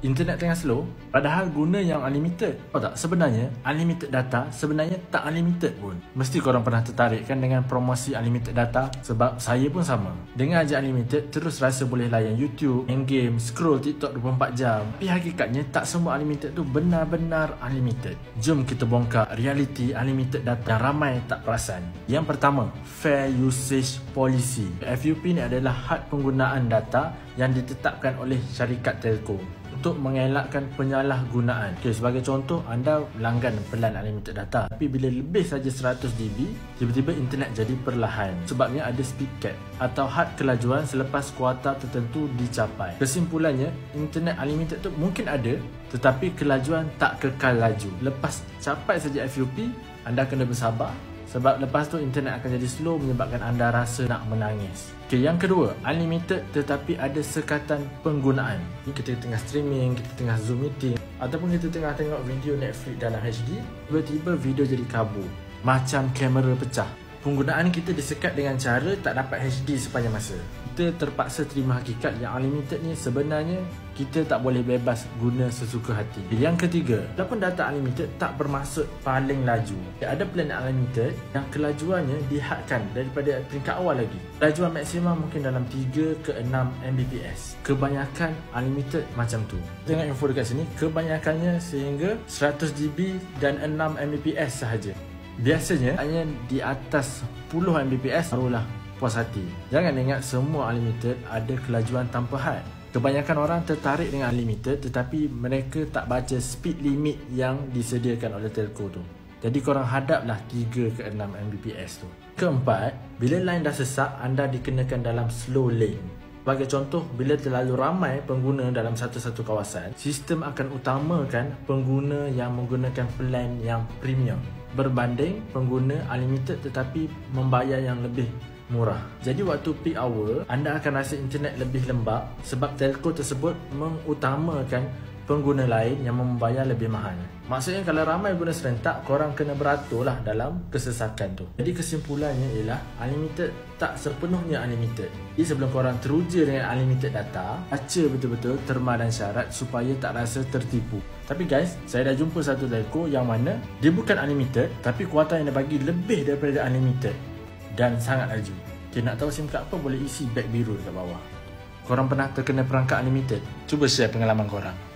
internet tengah slow, padahal guna yang unlimited. Tahu tak, sebenarnya unlimited data sebenarnya tak unlimited pun. Mesti korang pernah tertarik kan dengan promosi unlimited data? Sebab saya pun sama. Dengan aja unlimited, terus rasa boleh layan YouTube, main game, scroll TikTok 24 jam. Tapi hakikatnya tak semua unlimited tu benar-benar unlimited. Jom kita bongkar realiti unlimited data yang ramai tak perasan. Yang pertama, Fair Usage Policy. FUP ni adalah had penggunaan data yang ditetapkan oleh syarikat telco untuk mengelakkan penyalahgunaan. Sebagai contoh, anda langgan pelan unlimited data, tapi bila lebih saja 100GB, tiba-tiba internet jadi perlahan. Sebabnya ada speed cap atau had kelajuan selepas kuota tertentu dicapai. Kesimpulannya, internet unlimited tu mungkin ada, tetapi kelajuan tak kekal laju. Lepas capai saja FUP, anda kena bersabar. Sebab lepas tu internet akan jadi slow menyebabkan anda rasa nak menangis. Yang kedua, unlimited tetapi ada sekatan penggunaan. Kita tengah streaming, kita tengah Zoom meeting, ataupun kita tengah tengok video Netflix dalam HD, tiba-tiba video jadi kabur, macam kamera pecah. Penggunaan kita disekat dengan cara tak dapat HD sepanjang masa. Kita terpaksa terima hakikat yang unlimited ni sebenarnya kita tak boleh bebas guna sesuka hati. Yang ketiga, walaupun data unlimited tak bermaksud paling laju. Ada plan unlimited yang kelajuannya dihadkan daripada peringkat awal lagi. Kelajuan maksimum mungkin dalam 3 ke 6 Mbps. Kebanyakan unlimited macam tu. Tengok info dekat sini, kebanyakannya sehingga 100GB dan 6 Mbps sahaja. Biasanya hanya di atas 10 Mbps barulah puas hati. Jangan ingat semua unlimited ada kelajuan tanpa had. Kebanyakan orang tertarik dengan unlimited tetapi mereka tak baca speed limit yang disediakan oleh telco tu. Jadi korang hadaplah 3 ke 6 Mbps tu. Keempat, bila line dah sesak, anda dikenakan dalam slow lane. Sebagai contoh, bila terlalu ramai pengguna dalam satu-satu kawasan, sistem akan utamakan pengguna yang menggunakan plan yang premium berbanding pengguna unlimited tetapi membayar yang lebih murah. Jadi waktu peak hour, anda akan rasa internet lebih lembab sebab telco tersebut mengutamakan pengguna lain yang membayar lebih mahal. Maksudnya kalau ramai guna serentak, korang kena beraturlah dalam kesesakan tu. Jadi kesimpulannya ialah unlimited tak sepenuhnya unlimited. Jadi sebelum korang teruja dengan unlimited data, baca betul-betul terma dan syarat supaya tak rasa tertipu. Tapi guys, saya dah jumpa satu telco yang mana dia bukan unlimited tapi kuota yang dia bagi lebih daripada unlimited dan sangat laju. Nak tahu SIM card apa, boleh isi beg biru dekat bawah. Korang pernah terkena perangkap unlimited? Cuba share pengalaman korang.